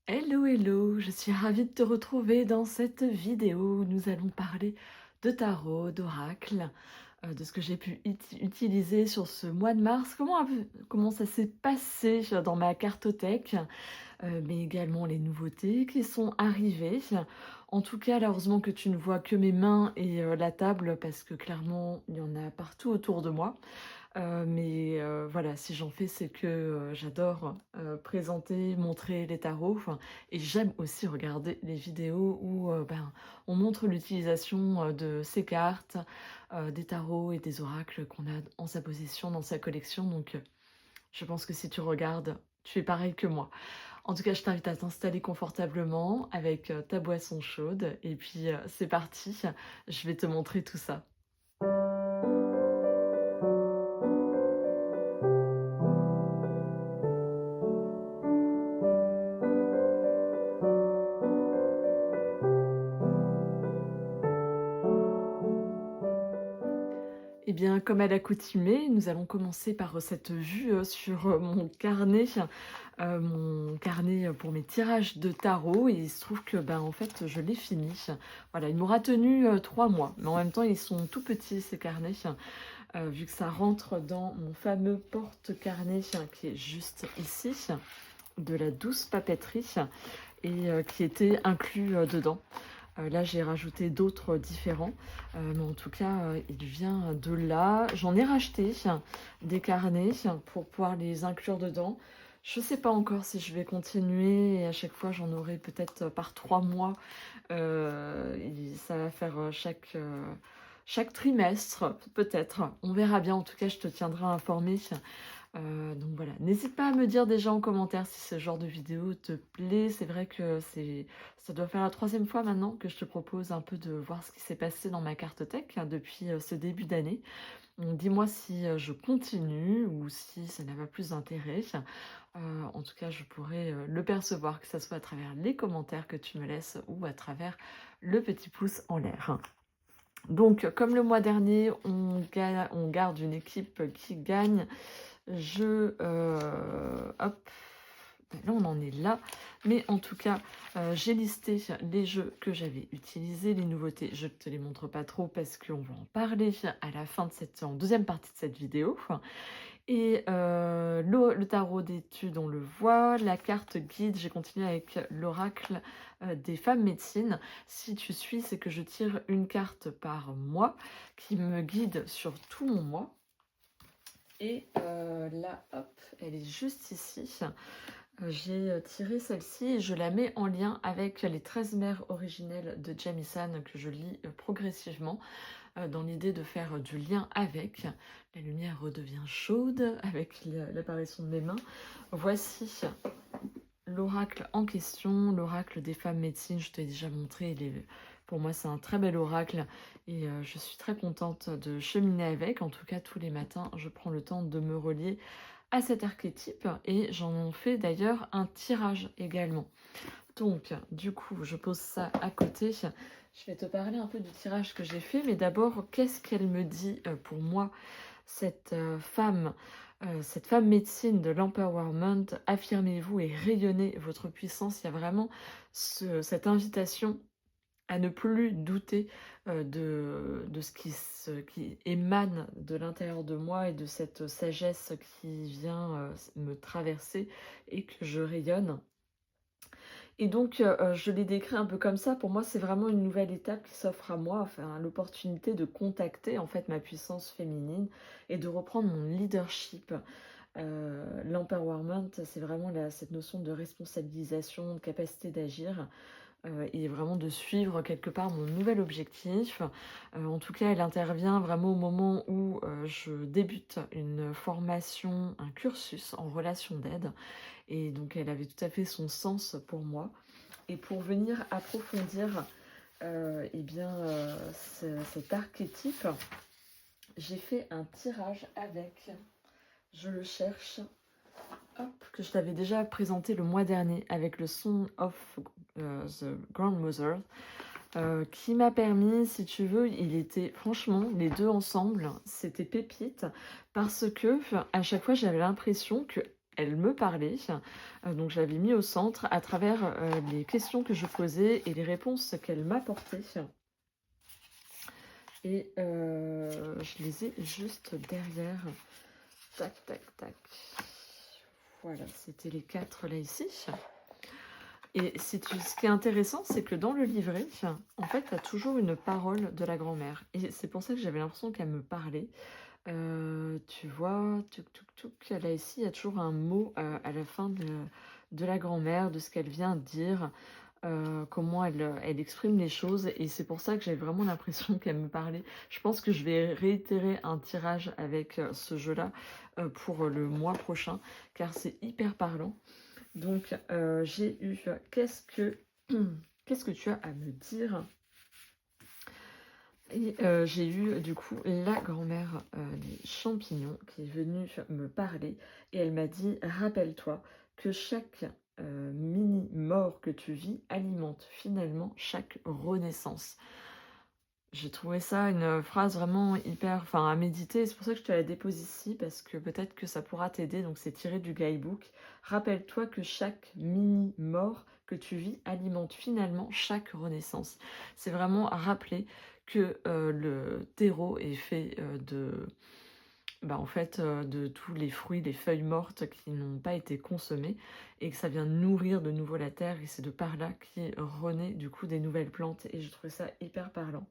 Hello, hello, je suis ravie de te retrouver dans cette vidéo où nous allons parler de tarot, d'oracle, de ce que j'ai pu utiliser sur ce mois de mars, comment ça s'est passé dans ma cartothèque, mais également les nouveautés qui sont arrivées. En tout cas, là, heureusement que tu ne vois que mes mains et la table parce que clairement, il y en a partout autour de moi. Mais voilà, si j'en fais, c'est que, j'adore, présenter, montrer les tarots, enfin et j'aime aussi regarder les vidéos où, on montre l'utilisation, de ces cartes, des tarots et des oracles qu'on a en sa possession, dans sa collection donc je pense que si tu regardes, tu es pareil que moi. En tout cas, je t'invite à t'installer confortablement avec, ta boisson chaude et puis, c'est parti, je vais te montrer tout ça. Eh bien, comme à l'accoutumée, nous allons commencer par cette vue sur mon carnet pour mes tirages de tarot. Et il se trouve que, en fait, je l'ai fini. Voilà, il m'aura tenu 3 mois, mais en même temps, ils sont tout petits ces carnets, vu que ça rentre dans mon fameux porte-carnet qui est juste ici, de la douce papeterie, et qui était inclus dedans. Là, j'ai rajouté d'autres différents, mais en tout cas, il vient de là. J'en ai racheté des carnets pour pouvoir les inclure dedans. Je ne sais pas encore si je vais continuer et à chaque fois, j'en aurai peut-être par 3 mois. Et ça va faire chaque trimestre, peut-être. On verra bien. En tout cas, je te tiendrai informé. Donc voilà, n'hésite pas à me dire déjà en commentaire si ce genre de vidéo te plaît. C'est vrai que ça doit faire la troisième fois maintenant que je te propose un peu de voir ce qui s'est passé dans ma cartothèque depuis ce début d'année. Donc dis-moi si je continue ou si ça n'a pas plus d'intérêt. En tout cas, je pourrais le percevoir, que ce soit à travers les commentaires que tu me laisses ou à travers le petit pouce en l'air. Donc, comme le mois dernier, on garde une équipe qui gagne. Hop, là on en est là, mais en tout cas, j'ai listé les jeux que j'avais utilisés, les nouveautés. Je ne te les montre pas trop parce qu'on va en parler à la fin en deuxième partie de cette vidéo. Et le tarot d'études, on le voit. La carte guide, j'ai continué avec l'oracle des femmes médecines. Si tu suis, c'est que je tire une carte par mois qui me guide sur tout mon mois. Et là, hop, elle est juste ici. J'ai tiré celle-ci et je la mets en lien avec les 13 mères originelles de Jamieson que je lis progressivement dans l'idée de faire du lien avec. La lumière redevient chaude avec l'apparition de mes mains. Voici l'oracle en question, l'oracle des femmes médecines. Je t'ai déjà montré, pour moi c'est un très bel oracle et je suis très contente de cheminer avec. En tout cas, tous les matins, je prends le temps de me relier à cet archétype et j'en fais d'ailleurs un tirage également. Donc, du coup, je pose ça à côté. Je vais te parler un peu du tirage que j'ai fait, mais d'abord, qu'est-ce qu'elle me dit pour moi, cette femme médecine de l'empowerment? Affirmez-vous et rayonnez votre puissance. Il y a vraiment cette invitation à ne plus douter de qui émane de l'intérieur de moi et de cette sagesse qui vient me traverser et que je rayonne. Et donc, je l'ai décrit un peu comme ça. Pour moi, c'est vraiment une nouvelle étape qui s'offre à moi, enfin, l'opportunité de contacter, en fait, ma puissance féminine et de reprendre mon leadership. L'empowerment, c'est vraiment cette notion de responsabilisation, de capacité d'agir, et vraiment de suivre quelque part mon nouvel objectif. En tout cas, elle intervient vraiment au moment où, je débute une formation, un cursus en relation d'aide et donc elle avait tout à fait son sens pour moi. Et pour venir approfondir cet archétype, j'ai fait un tirage avec, je le cherche, hop, que je t'avais déjà présenté le mois dernier avec le Son of the Grandmother, qui m'a permis, si tu veux, il était franchement, les deux ensemble, c'était pépite, parce que à chaque fois j'avais l'impression que elle me parlait. Donc je l'avais mis au centre à travers les questions que je posais et les réponses qu'elle m'apportait. Et je les ai juste derrière. Tac, tac, tac. Voilà, c'était les 4 là ici. Et ce qui est intéressant, c'est que dans le livret, en fait, tu as toujours une parole de la grand-mère. Et c'est pour ça que j'avais l'impression qu'elle me parlait. Tu vois, tuc, tuc, tuc, là ici, il y a toujours un mot à la fin de la grand-mère, de ce qu'elle vient dire, comment elle exprime les choses. Et c'est pour ça que j'avais vraiment l'impression qu'elle me parlait. Je pense que je vais réitérer un tirage avec ce jeu-là pour le mois prochain, car c'est hyper parlant. Donc, j'ai eu qu'est-ce que tu as à me dire? Et j'ai eu du coup la grand-mère des champignons qui est venue me parler et elle m'a dit: rappelle-toi que chaque mini mort que tu vis alimente finalement chaque renaissance. J'ai trouvé ça une phrase vraiment hyper, enfin à méditer. C'est pour ça que je te la dépose ici parce que peut-être que ça pourra t'aider. Donc c'est tiré du guidebook. Rappelle-toi que chaque mini mort que tu vis alimente finalement chaque renaissance. C'est vraiment rappeler que le terreau est fait en fait, de tous les fruits, les feuilles mortes qui n'ont pas été consommées et que ça vient nourrir de nouveau la terre et c'est de par là qu'il renaît du coup des nouvelles plantes et je trouve ça hyper parlant.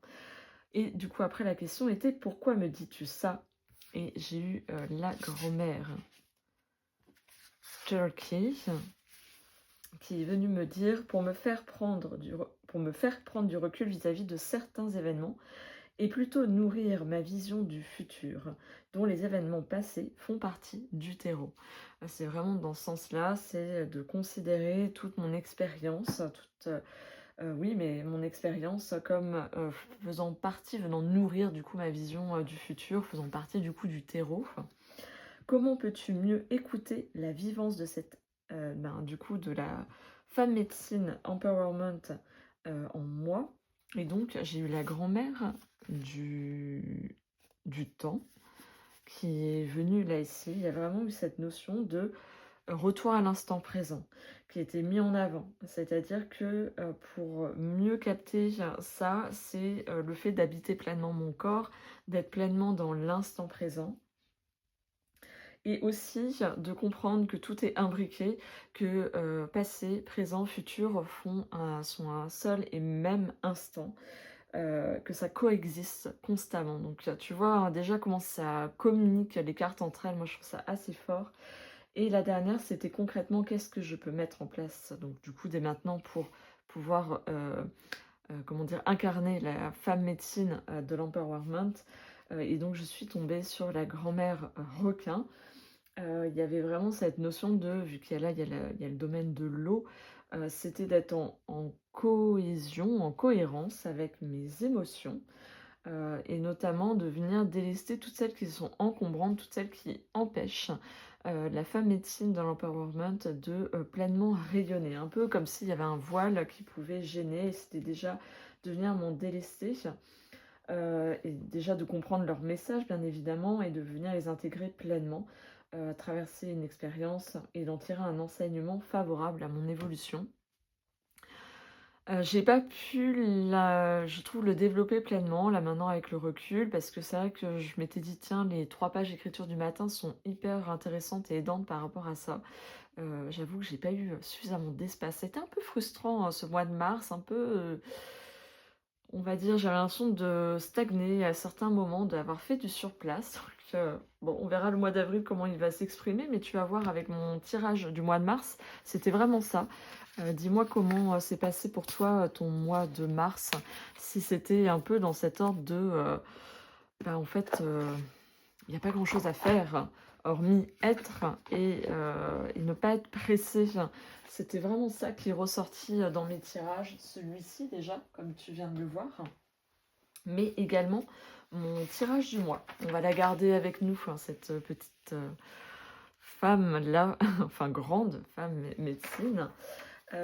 Et du coup après la question était: pourquoi me dis-tu ça? Et j'ai eu la grand-mère Turkey qui est venue me dire pour me faire prendre du recul vis-à-vis de certains événements et plutôt nourrir ma vision du futur, dont les événements passés font partie du terreau. C'est vraiment dans ce sens-là, c'est de considérer toute mon expérience, oui, mais mon expérience comme faisant partie, venant nourrir du coup ma vision du futur, faisant partie du coup du terreau. Comment peux-tu mieux écouter la vivance de cette, du coup, de la femme médecine empowerment en moi? Et donc, j'ai eu la grand-mère du temps qui est venue là ici. Il y a vraiment eu cette notion de retour à l'instant présent qui a été mis en avant. C'est-à-dire que pour mieux capter ça, c'est le fait d'habiter pleinement mon corps, d'être pleinement dans l'instant présent. Et aussi de comprendre que tout est imbriqué, que passé, présent, futur sont un seul et même instant, que ça coexiste constamment. Donc tu vois hein, déjà comment ça communique les cartes entre elles, moi je trouve ça assez fort. Et la dernière, c'était concrètement qu'est-ce que je peux mettre en place, donc du coup dès maintenant pour pouvoir comment dire, incarner la femme médecine de l'empowerment. Et donc je suis tombée sur la grand-mère requin. Il y avait vraiment cette notion de, vu qu'il y a là, il y a le domaine de l'eau, c'était d'être en cohésion, en cohérence avec mes émotions, et notamment de venir délester toutes celles qui sont encombrantes, toutes celles qui empêchent la femme médecine dans l'empowerment de pleinement rayonner. Un peu comme s'il y avait un voile qui pouvait gêner, et c'était déjà de venir m'en délester. Et déjà de comprendre leur message bien évidemment et de venir les intégrer pleinement, traverser une expérience et d'en tirer un enseignement favorable à mon évolution. J'ai pas pu je trouve le développer pleinement là maintenant avec le recul parce que c'est vrai que je m'étais dit: «Tiens, les 3 pages d'écriture du matin sont hyper intéressantes et aidantes par rapport à ça». J'avoue que j'ai pas eu suffisamment d'espace. C'était un peu frustrant, ce mois de mars, un peu, on va dire, j'avais l'impression de stagner à certains moments, d'avoir fait du surplace. Donc, bon, on verra le mois d'avril comment il va s'exprimer, mais tu vas voir avec mon tirage du mois de mars, c'était vraiment ça. Dis-moi comment s'est passé pour toi ton mois de mars, si c'était un peu dans cet ordre de, en fait, il n'y a pas grand-chose à faire, hormis être et ne pas être pressé. C'était vraiment ça qui est ressorti dans mes tirages. Celui-ci déjà, comme tu viens de le voir, mais également mon tirage du mois. On va la garder avec nous, hein, cette petite femme-là, enfin grande femme médecine. Et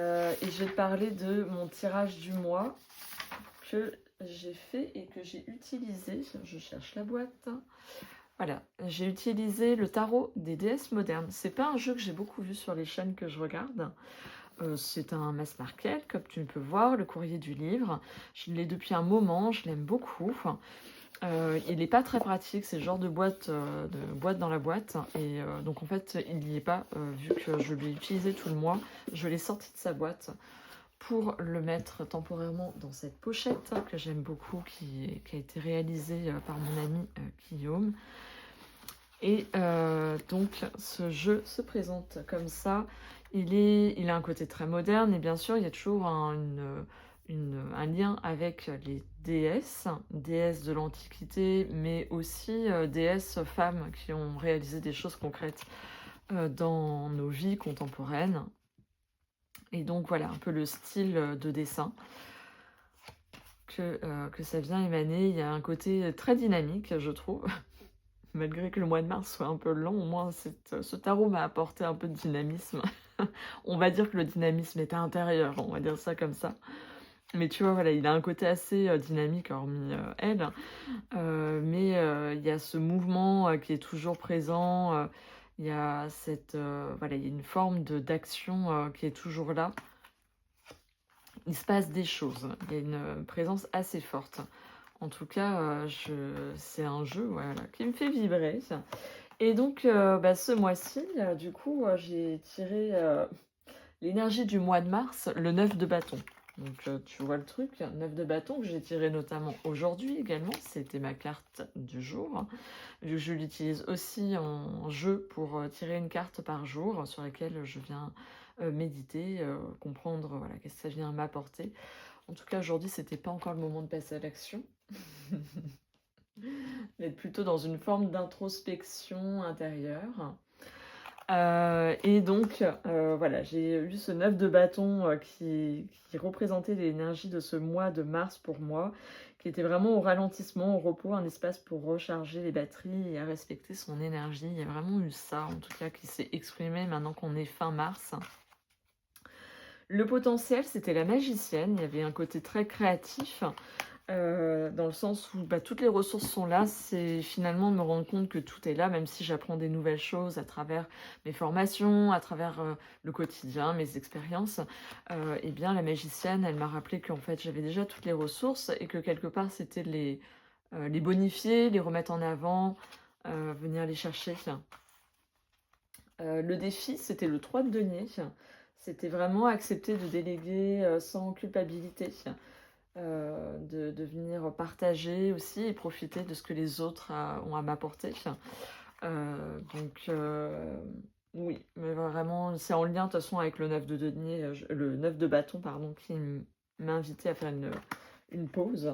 je vais te parler de mon tirage du mois que j'ai fait et que j'ai utilisé. Je cherche la boîte. Voilà, j'ai utilisé le tarot des déesses modernes. C'est pas un jeu que j'ai beaucoup vu sur les chaînes que je regarde. C'est un mass market, comme tu peux voir, le courrier du livre. Je l'ai depuis un moment, je l'aime beaucoup. Il est pas très pratique, c'est le genre de boîte dans la boîte et donc en fait, il n'y est pas, vu que je l'ai utilisé tout le mois. Je l'ai sorti de sa boîte pour le mettre temporairement dans cette pochette que j'aime beaucoup, qui a été réalisée, par mon ami, Guillaume. Et donc ce jeu se présente comme ça. Il a un côté très moderne et bien sûr, il y a toujours un lien avec les déesses de l'Antiquité, mais aussi déesses femmes qui ont réalisé des choses concrètes dans nos vies contemporaines. Et donc voilà, un peu le style de dessin que ça vient émaner. Il y a un côté très dynamique, je trouve. Malgré que le mois de mars soit un peu lent, au moins ce tarot m'a apporté un peu de dynamisme. On va dire que le dynamisme est intérieur, on va dire ça comme ça. Mais tu vois, voilà, il a un côté assez dynamique, hormis elle. Mais il y a ce mouvement qui est toujours présent. Il y a voilà, il y a une forme d'action qui est toujours là. Il se passe des choses. Il y a une présence assez forte. En tout cas, c'est un jeu, voilà, qui me fait vibrer. Et donc, ce mois-ci, du coup, j'ai tiré l'énergie du mois de mars, le 9 de bâton. Donc, tu vois le truc, 9 de bâton que j'ai tiré notamment aujourd'hui également. C'était ma carte du jour. Vu que je l'utilise aussi en jeu pour tirer une carte par jour sur laquelle je viens méditer, comprendre voilà, qu'est-ce que ça vient m'apporter. En tout cas, aujourd'hui, c'était pas encore le moment de passer à l'action. Mais plutôt dans une forme d'introspection intérieure. Et donc, voilà, j'ai eu ce 9 de bâton qui représentait l'énergie de ce mois de mars pour moi, qui était vraiment au ralentissement, au repos, un espace pour recharger les batteries et à respecter son énergie. Il y a vraiment eu ça, en tout cas, qui s'est exprimé maintenant qu'on est fin mars. Le potentiel, c'était la magicienne. Il y avait un côté très créatif. Dans le sens où toutes les ressources sont là, c'est finalement me rendre compte que tout est là, même si j'apprends des nouvelles choses à travers mes formations, à travers le quotidien, mes expériences. Et bien la magicienne, elle m'a rappelé qu'en fait j'avais déjà toutes les ressources et que quelque part c'était les bonifier, les remettre en avant, venir les chercher. Le défi, c'était le 3 de denier. C'était vraiment accepter de déléguer sans culpabilité. De venir partager aussi et profiter de ce que les autres ont à m'apporter. Donc, oui, mais vraiment, c'est en lien de toute façon avec le 9 de denier, le 9 de bâton, pardon, qui m'a invité à faire une pause.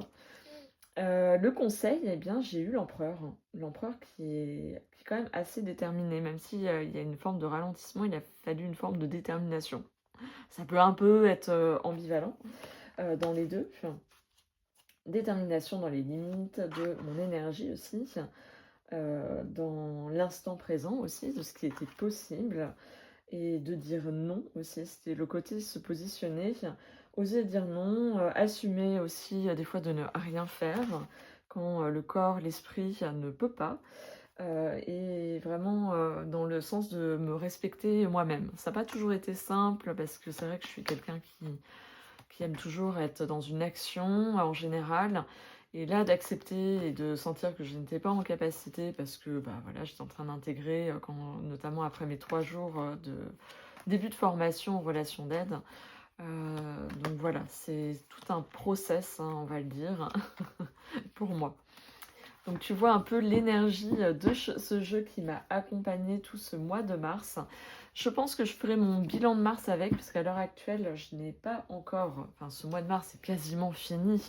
Le conseil, eh bien, j'ai eu l'empereur. L'empereur qui est quand même assez déterminé, même s'il y a une forme de ralentissement, il a fallu une forme de détermination. Ça peut un peu être ambivalent dans les deux. Détermination dans les limites de mon énergie aussi, dans l'instant présent aussi, de ce qui était possible, et de dire non aussi. C'était le côté se positionner, oser dire non, assumer aussi des fois de ne rien faire quand le corps, l'esprit ne peut pas. Et vraiment dans le sens de me respecter moi-même. Ça n'a pas toujours été simple parce que c'est vrai que je suis quelqu'un qui aime toujours être dans une action en général. Et là, d'accepter et de sentir que je n'étais pas en capacité parce que voilà, j'étais en train d'intégrer, notamment après mes 3 jours de début de formation en relation d'aide. Donc voilà, c'est tout un process, hein, on va le dire, pour moi. Donc tu vois un peu l'énergie de ce jeu qui m'a accompagnée tout ce mois de mars. Je pense que je ferai mon bilan de mars avec, parce qu'à l'heure actuelle, je n'ai pas encore... Enfin, ce mois de mars est quasiment fini.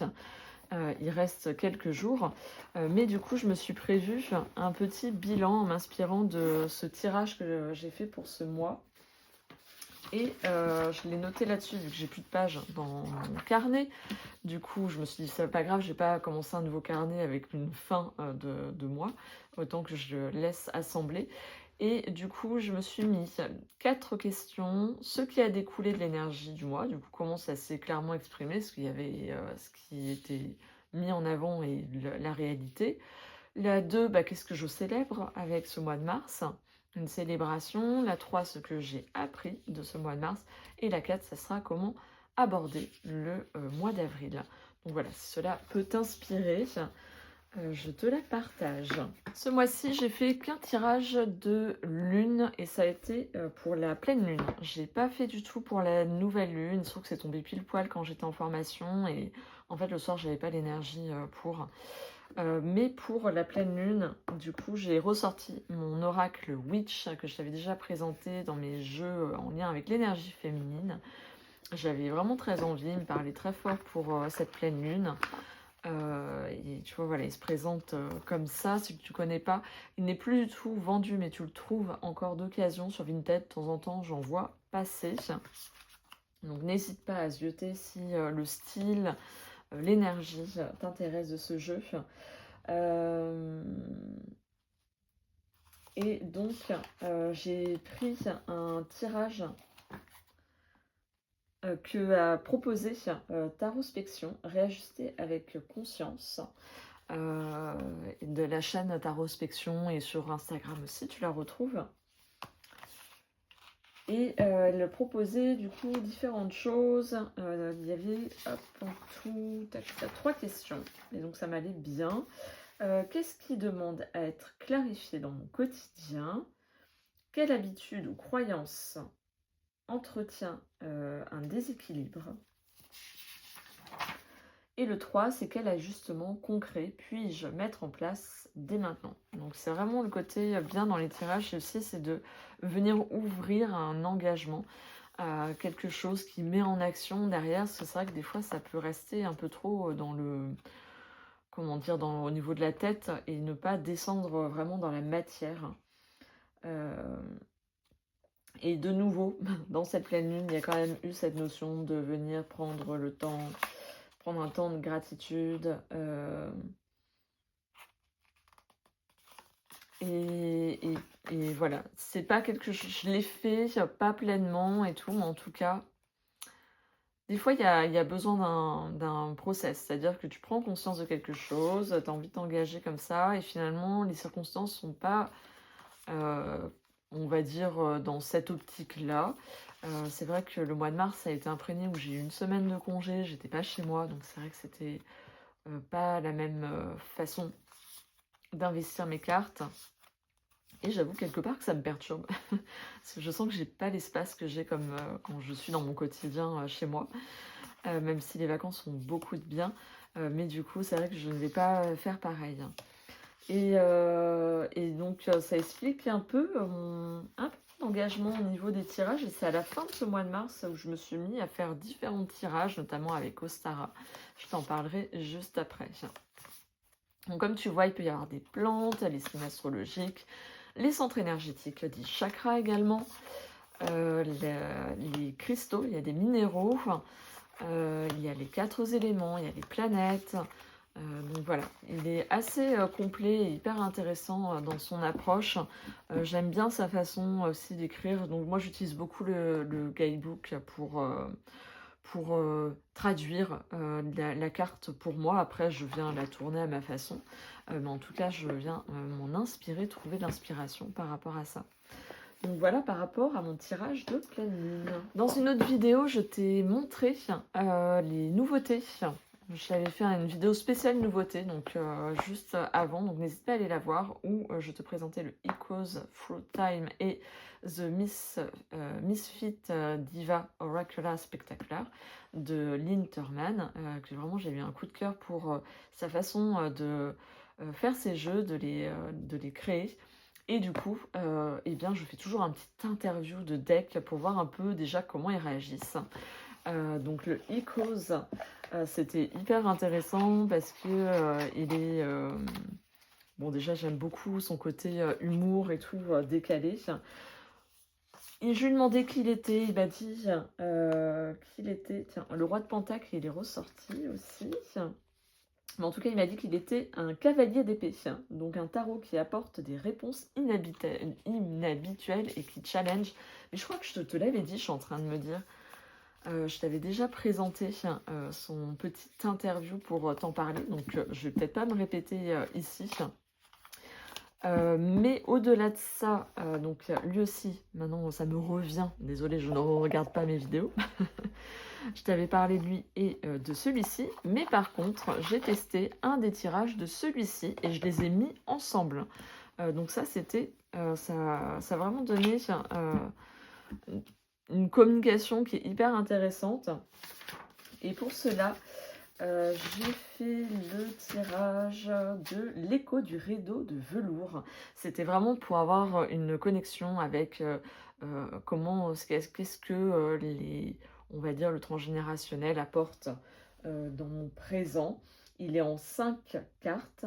Il reste quelques jours. Mais du coup, je me suis prévu un petit bilan en m'inspirant de ce tirage que j'ai fait pour ce mois. Et je l'ai noté là-dessus, vu que j'ai plus de pages dans mon carnet. Du coup, je me suis dit, c'est pas grave, je vais pas commencer un nouveau carnet avec une fin de mois. Autant que je le laisse assembler. Et du coup, je me suis mis 4 questions. Ce qui a découlé de l'énergie du mois. Du coup, comment ça s'est clairement exprimé, ce qu'il y avait, ce qui était mis en avant et la réalité. La 2, bah, qu'est-ce que je célèbre avec ce mois de mars? Une célébration. La 3, ce que j'ai appris de ce mois de mars. Et la 4, ça sera comment aborder le mois d'avril. Donc voilà, si cela peut t'inspirer, je te la partage. Ce mois-ci, j'ai fait qu'un tirage de lune et ça a été pour la pleine lune. J'ai pas fait du tout pour la nouvelle lune, sauf que c'est tombé pile poil quand j'étais en formation et en fait le soir j'avais pas l'énergie pour. Mais pour la pleine lune, du coup, j'ai ressorti mon oracle Witch que je t'avais déjà présenté dans mes jeux en lien avec l'énergie féminine. J'avais vraiment très envie, il me parlait très fort pour cette pleine lune. Et tu vois, voilà, il se présente comme ça. Si tu ne connais pas, il n'est plus du tout vendu, mais tu le trouves encore d'occasion sur Vinted. De temps en temps, j'en vois passer. Donc n'hésite pas à zioter si le style, l'énergie t'intéresse de ce jeu. Et donc, j'ai pris un tirage que a proposé Tarospection, réajusté avec conscience, de la chaîne Tarospection et sur Instagram aussi, tu la retrouves. Et elle proposait du coup différentes choses. Il y avait en tout 3 questions, et donc ça m'allait bien. Qu'est-ce qui demande à être clarifié dans mon quotidien? Quelle habitude ou croyance entretient un déséquilibre? Et le 3, c'est quel ajustement concret puis-je mettre en place dès maintenant? Donc c'est vraiment le côté bien dans les tirages aussi, c'est de venir ouvrir un engagement à quelque chose qui met en action derrière. Parce que c'est vrai que des fois ça peut rester un peu trop dans le, comment dire, au niveau de la tête et ne pas descendre vraiment dans la matière. Et de nouveau, dans cette pleine lune, il y a quand même eu cette notion de venir prendre le temps, prendre un temps de gratitude. Et voilà, c'est pas quelque chose, je l'ai fait, pas pleinement et tout, mais en tout cas, des fois, il y a besoin d'un process, c'est-à-dire que tu prends conscience de quelque chose, tu as envie de t'engager comme ça, et finalement, les circonstances sont pas, on va dire, dans cette optique-là. C'est vrai que le mois de mars a été imprégné où j'ai eu une semaine de congé, j'étais pas chez moi, donc c'est vrai que c'était pas la même façon d'investir mes cartes. Et j'avoue quelque part que ça me perturbe, parce que je sens que j'ai pas l'espace que j'ai comme quand je suis dans mon quotidien chez moi, même si les vacances ont beaucoup de bien, mais du coup c'est vrai que je ne vais pas faire pareil. Et donc ça explique un peu l'engagement au niveau des tirages, et c'est à la fin de ce mois de mars où je me suis mis à faire différents tirages, notamment avec Ostara. Je t'en parlerai juste après. Donc comme tu vois, il peut y avoir des plantes, les signes astrologiques, les centres énergétiques, dit chakras également, les cristaux, il y a des minéraux, il y a les 4 éléments, il y a les planètes. Donc voilà, il est assez complet et hyper intéressant dans son approche. J'aime bien sa façon aussi d'écrire. Donc moi j'utilise beaucoup le guidebook pour traduire la carte pour moi. Après je viens la tourner à ma façon. Mais en tout cas je viens m'en inspirer, trouver de l'inspiration par rapport à ça. Donc voilà par rapport à mon tirage de pleine lune. Dans une autre vidéo, je t'ai montré les nouveautés. Je t'avais fait une vidéo spéciale nouveauté, donc juste avant, donc n'hésite pas à aller la voir, où je te présentais le Echoes Fruit Time et The Misfit Diva Oracular Spectacular de Lynn Turman, que vraiment j'ai eu un coup de cœur pour sa façon de faire ces jeux, de les créer. Et du coup, eh bien, je fais toujours un petit interview de deck pour voir un peu déjà comment ils réagissent. Donc le Echoes, c'était hyper intéressant parce que il est... bon déjà j'aime beaucoup son côté humour et tout décalé. Et je lui ai demandé qui il était, il m'a dit qu'il était... Tiens, le roi de Pentacle, il est ressorti aussi. Mais en tout cas, il m'a dit qu'il était un cavalier d'épée, donc un tarot qui apporte des réponses inhabituelles et qui challenge. Mais je crois que je te l'avais dit, je suis en train de me dire. Je t'avais déjà présenté son petite interview pour t'en parler, donc je vais peut-être pas me répéter ici. Mais au-delà de ça, donc lui aussi, maintenant ça me revient, désolée, je ne regarde pas mes vidéos. Je t'avais parlé de lui et de celui-ci, mais par contre, j'ai testé un des tirages de celui-ci et je les ai mis ensemble. Donc ça, c'était, ça a vraiment donné une communication qui est hyper intéressante. Et pour cela, j'ai fait le tirage de l'écho du rideau de velours. C'était vraiment pour avoir une connexion avec qu'est-ce que on va dire, le transgénérationnel apporte dans mon présent. Il est en 5 cartes.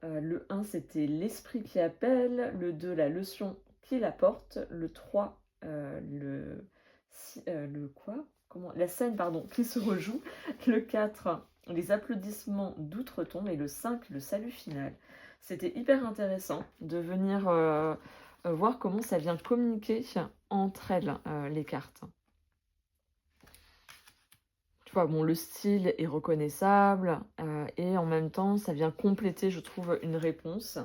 Le 1, c'était l'esprit qui appelle. Le 2, la leçon qu'il apporte. Le 3, le quoi? Comment? La scène, pardon, qui se rejoue. Le 4, les applaudissements d'outre-tombe. Et le 5, le salut final. C'était hyper intéressant de venir voir comment ça vient communiquer entre elles, les cartes. Tu vois, bon, le style est reconnaissable et en même temps, ça vient compléter, je trouve, une réponse.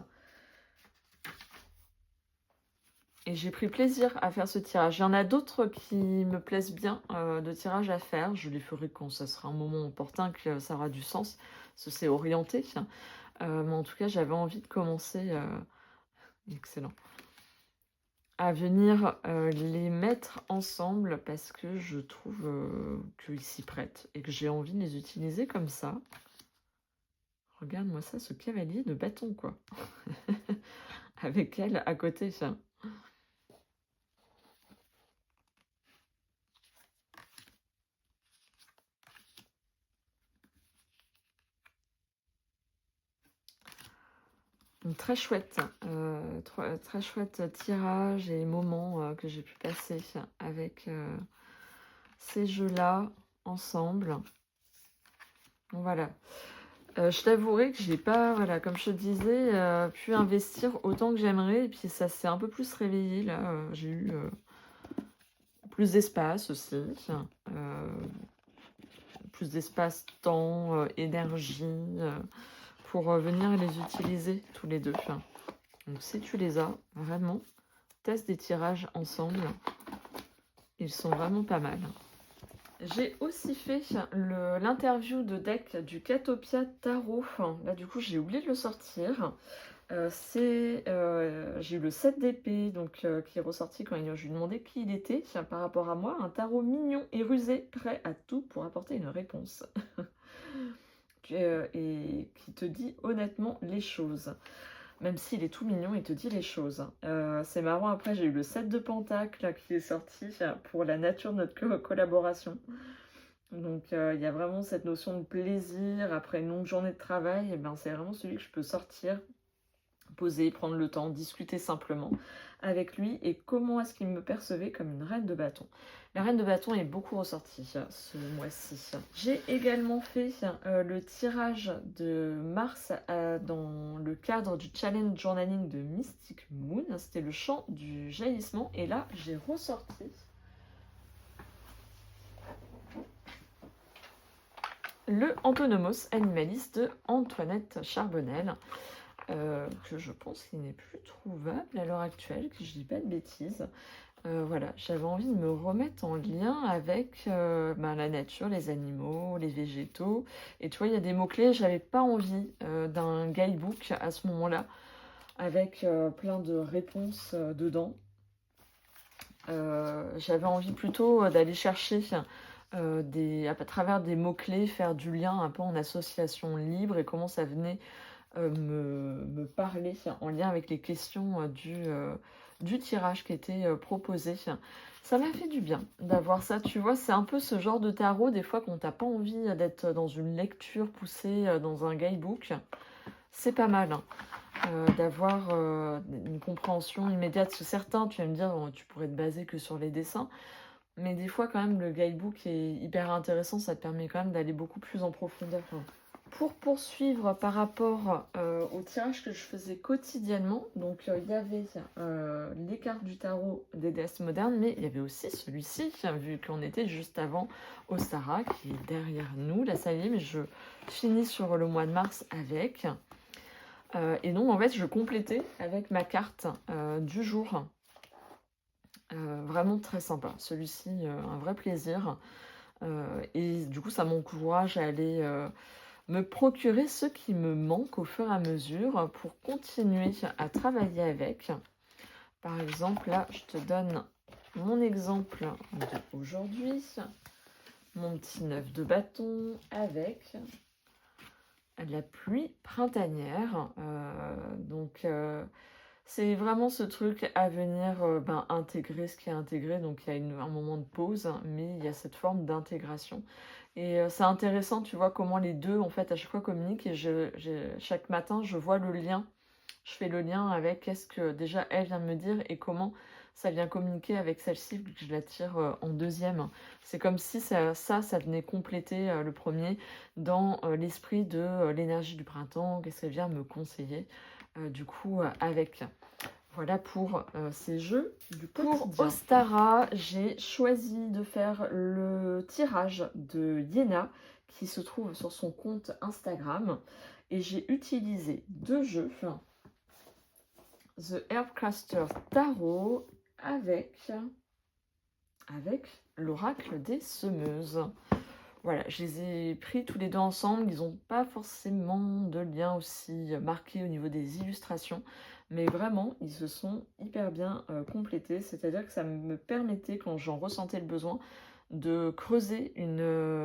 Et j'ai pris plaisir à faire ce tirage. Il y en a d'autres qui me plaisent bien de tirage à faire. Je les ferai quand ça sera un moment opportun, que ça aura du sens. C'est orienté. Mais en tout cas, j'avais envie de commencer. Excellent. À venir les mettre ensemble parce que je trouve qu'ils s'y prêtent et que j'ai envie de les utiliser comme ça. Regarde-moi ça, ce cavalier de bâton, quoi. Avec elle à côté, ça. Très chouette, très chouette tirage et moment que j'ai pu passer avec ces jeux-là ensemble. Donc, voilà. Je t'avouerai que j'ai pas, voilà, comme je te disais, pu investir autant que j'aimerais. Et puis ça s'est un peu plus réveillé là. J'ai eu plus d'espace aussi. Plus d'espace, temps, énergie. Pour venir les utiliser tous les deux. Donc si tu les as, vraiment, teste des tirages ensemble. Ils sont vraiment pas mal. J'ai aussi fait l'interview de deck du Catopia Tarot. Là du coup j'ai oublié de le sortir. J'ai eu le 7 d'épée donc qui est ressorti quand je lui ai demandé qui il était par rapport à moi. Un tarot mignon et rusé, prêt à tout pour apporter une réponse. Et qui te dit honnêtement les choses. Même s'il est tout mignon, il te dit les choses. C'est marrant, après j'ai eu le 7 de Pentacle qui est sorti pour la nature de notre collaboration. Donc il y a vraiment cette notion de plaisir après une longue journée de travail. Et ben, c'est vraiment celui que je peux sortir, poser, prendre le temps, discuter simplement avec lui. Et comment est-ce qu'il me percevait comme une reine de bâton. La reine de bâton est beaucoup ressortie ce mois-ci. J'ai également fait le tirage de Mars dans le cadre du challenge journaling de Mystic Moon. C'était le chant du jaillissement. Et là, j'ai ressorti le Antonomos Animalis de Antoinette Charbonnel. Que je pense qu'il n'est plus trouvable à l'heure actuelle, que je dis pas de bêtises. Voilà, j'avais envie de me remettre en lien avec la nature, les animaux, les végétaux. Et tu vois, il y a des mots-clés, j'avais pas envie d'un guidebook à ce moment-là, avec plein de réponses dedans. J'avais envie plutôt d'aller chercher à travers des mots-clés, faire du lien un peu en association libre et comment ça venait me parler en lien avec les questions du tirage qui était proposé. Ça m'a fait du bien d'avoir ça, tu vois, c'est un peu ce genre de tarot, des fois quand t'as pas envie d'être dans une lecture poussée, dans un guidebook, c'est pas mal d'avoir une compréhension immédiate. Parce que certains, tu vas me dire, tu pourrais te baser que sur les dessins, mais des fois quand même le guidebook est hyper intéressant, ça te permet quand même d'aller beaucoup plus en profondeur. Pour poursuivre par rapport au tirage que je faisais quotidiennement, donc il y avait les cartes du tarot des déesses modernes, mais il y avait aussi celui-ci, vu qu'on était juste avant Ostara, qui est derrière nous. Là, ça y est, mais je finis sur le mois de mars avec. Et donc, en fait, je complétais avec ma carte du jour. Vraiment très sympa. Celui-ci, un vrai plaisir. Et du coup, ça m'encourage à aller me procurer ce qui me manque au fur et à mesure pour continuer à travailler avec. Par exemple, là, je te donne mon exemple d'aujourd'hui. Mon petit 9 de bâton avec la pluie printanière. Donc, c'est vraiment ce truc à venir intégrer ce qui est intégré. Donc, il y a un moment de pause, mais il y a cette forme d'intégration. Et c'est intéressant, tu vois, comment les deux, en fait, à chaque fois communiquent. Et chaque matin, je vois le lien. Je fais le lien avec qu'est-ce que déjà elle vient de me dire et comment ça vient communiquer avec celle-ci, vu que je la tire en deuxième. C'est comme si ça venait compléter le premier dans l'esprit de l'énergie du printemps, qu'est-ce qu'elle vient me conseiller, du coup, avec. Voilà pour ces jeux du quotidien. Pour Ostara, j'ai choisi de faire le tirage de Yéna qui se trouve sur son compte Instagram. Et j'ai utilisé 2 jeux. The Herbcaster Tarot avec l'oracle des semeuses. Voilà, je les ai pris tous les deux ensemble. Ils n'ont pas forcément de lien aussi marqué au niveau des illustrations. Mais vraiment, ils se sont hyper bien complétés. C'est-à-dire que ça me permettait, quand j'en ressentais le besoin, de creuser une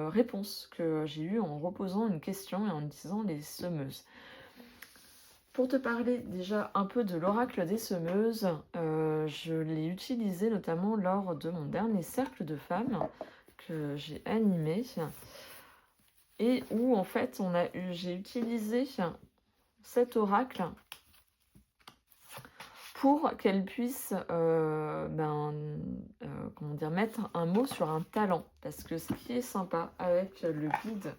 réponse que j'ai eue en reposant une question et en utilisant les semeuses. Pour te parler déjà un peu de l'oracle des semeuses, je l'ai utilisé notamment lors de mon dernier cercle de femmes que j'ai animé et où en fait j'ai utilisé cet oracle pour qu'elle puisse mettre un mot sur un talent. Parce que ce qui est sympa avec le guide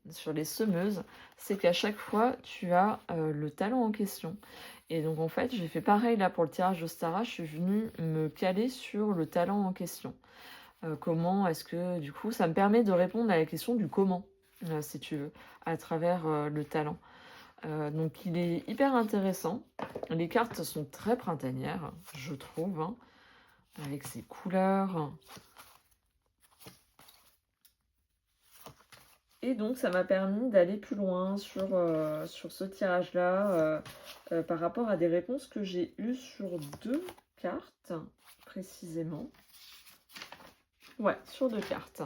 sur les semeuses, c'est qu'à chaque fois, tu as le talent en question. Et donc, en fait, j'ai fait pareil là pour le tirage d'Ostara. Je suis venue me caler sur le talent en question. Comment est-ce que, du coup, ça me permet de répondre à la question du comment, si tu veux, à travers le talent. Donc, il est hyper intéressant. Les cartes sont très printanières, je trouve, hein, avec ses couleurs. Et donc, ça m'a permis d'aller plus loin sur ce tirage-là par rapport à des réponses que j'ai eues sur 2 cartes, précisément. Ouais, sur 2 cartes.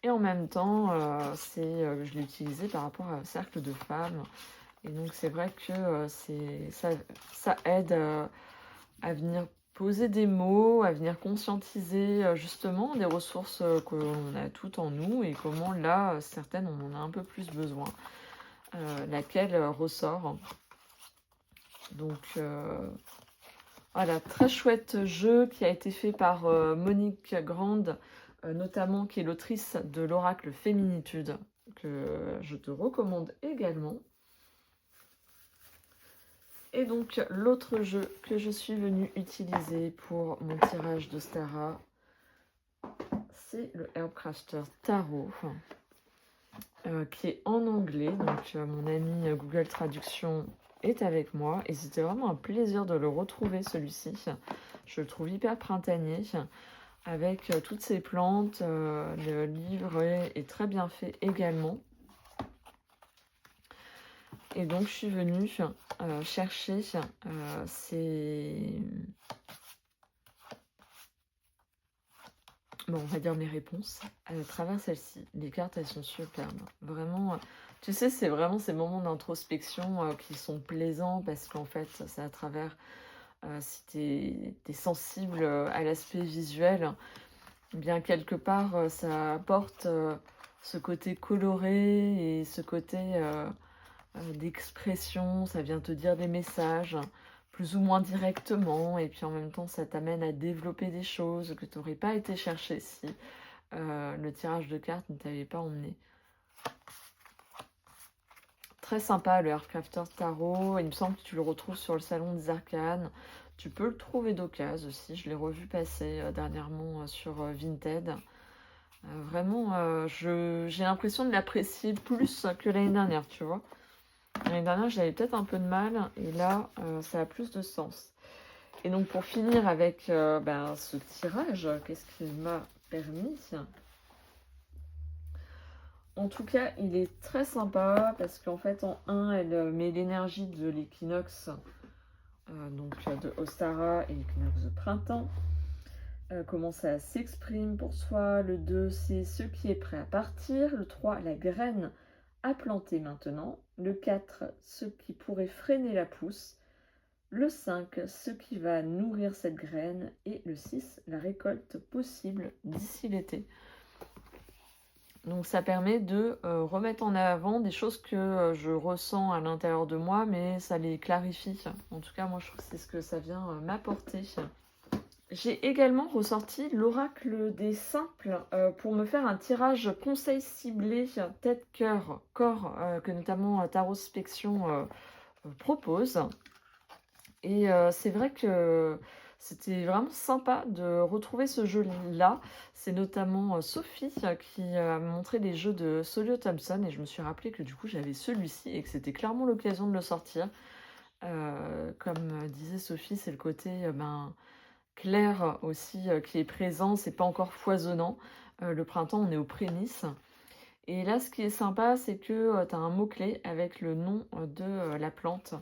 Et en même temps, je l'ai utilisé par rapport à un cercle de femmes. Et donc, c'est vrai que ça aide à venir poser des mots, à venir conscientiser justement des ressources qu'on a toutes en nous et comment là, certaines, on en a un peu plus besoin. Laquelle ressort. Donc voilà, très chouette jeu qui a été fait par Monique Grande, notamment qui est l'autrice de l'oracle Féminitude, que je te recommande également. Et donc, l'autre jeu que je suis venue utiliser pour mon tirage d'Ostara, c'est le Herbcaster Tarot, qui est en anglais. Donc, mon ami Google Traduction est avec moi. Et c'était vraiment un plaisir de le retrouver, celui-ci. Je le trouve hyper printanier, avec toutes ces plantes. Le livre est très bien fait également. Et donc, je suis venue chercher on va dire mes réponses à travers celle-ci. Les cartes, elles sont superbes. Vraiment, tu sais, c'est vraiment ces moments d'introspection qui sont plaisants parce qu'en fait, c'est à travers, si tu es sensible à l'aspect visuel, eh bien quelque part, ça apporte ce côté coloré et ce côté d'expression, ça vient te dire des messages plus ou moins directement, et puis en même temps ça t'amène à développer des choses que tu n'aurais pas été chercher si le tirage de cartes ne t'avait pas emmené. Très sympa le Herbcaster Tarot, il me semble que tu le retrouves sur le Salon des Arcanes. Tu peux le trouver d'occasion aussi, je l'ai revu passer dernièrement sur Vinted. Vraiment, j'ai l'impression de l'apprécier plus que l'année dernière, tu vois. L'année dernière, j'avais peut-être un peu de mal, et là, ça a plus de sens. Et donc, pour finir avec ce tirage, qu'est-ce qu'il m'a permis? En tout cas, il est très sympa, parce qu'en fait, en 1, elle met l'énergie de l'équinoxe, donc de Ostara et l'équinoxe de printemps. Comment ça s'exprime pour soi. Le 2, c'est ce qui est prêt à partir. Le 3, la graine à planter maintenant. Le 4, ce qui pourrait freiner la pousse. Le 5, ce qui va nourrir cette graine. Et le 6, la récolte possible d'ici l'été. Donc ça permet de remettre en avant des choses que je ressens à l'intérieur de moi, mais ça les clarifie. En tout cas, moi je trouve que c'est ce que ça vient m'apporter. J'ai également ressorti l'oracle des simples pour me faire un tirage conseil ciblé tête, cœur, corps que notamment Tarot Spection propose. Et c'est vrai que c'était vraiment sympa de retrouver ce jeu-là. C'est notamment Sophie qui a montré les jeux de Solio Thompson, et je me suis rappelé que du coup j'avais celui-ci et que c'était clairement l'occasion de le sortir. Comme disait Sophie, c'est le côté clair aussi qui est présent, c'est pas encore foisonnant. Le printemps, on est aux prémices. Et là, ce qui est sympa, c'est que tu as un mot-clé avec le nom de la plante.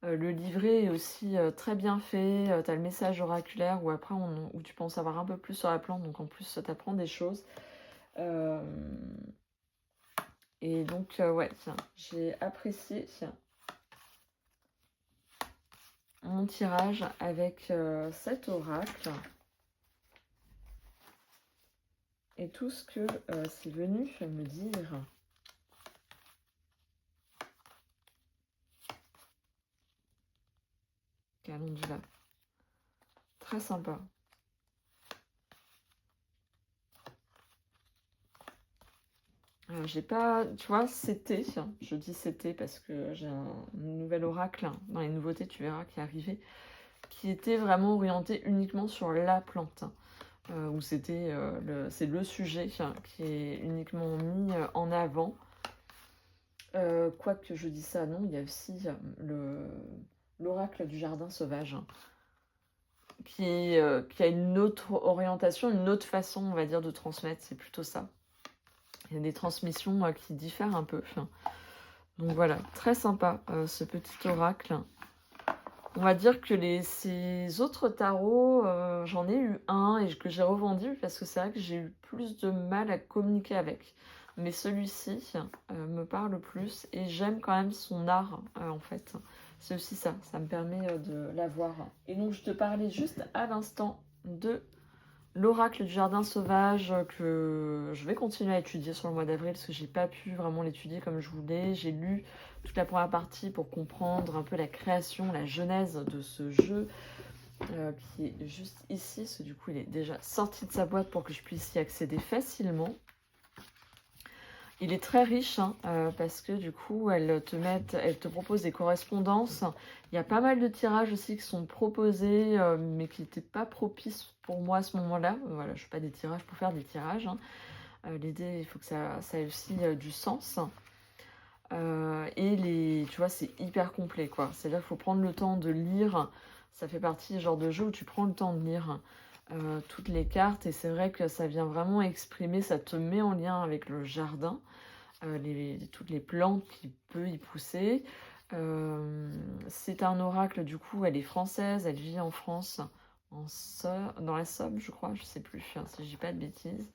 Le livret est aussi très bien fait. Tu as le message oraculaire où après où tu penses savoir un peu plus sur la plante, donc en plus tu apprends des choses. Et donc, ouais, tiens, j'ai apprécié mon tirage avec cet oracle. Et tout ce que c'est venu me dire. Calendula. Très sympa. Alors, j'ai pas, tu vois, c'était, je dis c'était parce que j'ai un nouvel oracle dans les nouveautés, tu verras, qui est arrivé, qui était vraiment orienté uniquement sur la plante, où c'était c'est le sujet qui est uniquement mis en avant. Quoique je dis ça, non, il y a aussi l'oracle du jardin sauvage, qui a une autre orientation, une autre façon, on va dire, de transmettre, c'est plutôt ça. Il y a des transmissions qui diffèrent un peu. Donc voilà, très sympa ce petit oracle. On va dire que ces autres tarots, j'en ai eu un et que j'ai revendu parce que c'est vrai que j'ai eu plus de mal à communiquer avec. Mais celui-ci me parle plus et j'aime quand même son art en fait. C'est aussi ça, ça me permet de l'avoir. Et donc je te parlais juste à l'instant de l'oracle du jardin sauvage que je vais continuer à étudier sur le mois d'avril parce que j'ai pas pu vraiment l'étudier comme je voulais. J'ai lu toute la première partie pour comprendre un peu la création, la genèse de ce jeu qui est juste ici. Parce que du coup, il est déjà sorti de sa boîte pour que je puisse y accéder facilement. Il est très riche parce que du coup, elle te propose des correspondances. Il y a pas mal de tirages aussi qui sont proposés, mais qui n'étaient pas propices pour moi à ce moment-là. Voilà, je ne fais pas des tirages pour faire des tirages. L'idée, il faut que ça ait aussi du sens. Et tu vois, c'est hyper complet, quoi. C'est-à-dire qu'il faut prendre le temps de lire. Ça fait partie du genre de jeu où tu prends le temps de lire toutes les cartes. Et c'est vrai que ça vient vraiment exprimer, ça te met en lien avec le jardin. Toutes les plantes qui peuvent y pousser. C'est un oracle, du coup, elle est française, elle vit en France, dans la Somme, je crois, je sais plus, si je dis pas de bêtises.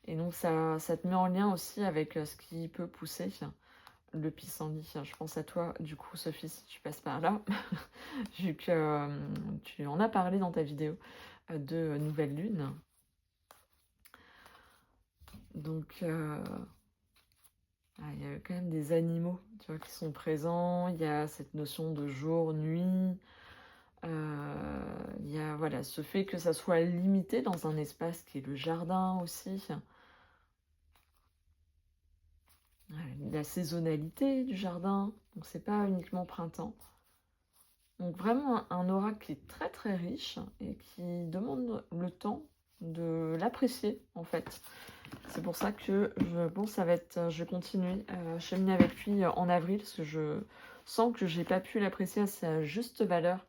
Et donc, ça te met en lien aussi avec ce qui peut pousser. Le pissenlit, je pense à toi, du coup, Sophie, si tu passes par là, vu que tu en as parlé dans ta vidéo de Nouvelle Lune. Donc, il y a quand même des animaux, tu vois, qui sont présents. Il y a cette notion de jour, nuit. Il y a voilà, ce fait que ça soit limité dans un espace qui est le jardin aussi. La saisonnalité du jardin, donc c'est pas uniquement printemps. Donc vraiment un oracle qui est très très riche et qui demande le temps de l'apprécier en fait. C'est pour ça que je pense que ça va être, je vais continuer à cheminer avec lui en avril, parce que je sens que j'ai pas pu l'apprécier à sa juste valeur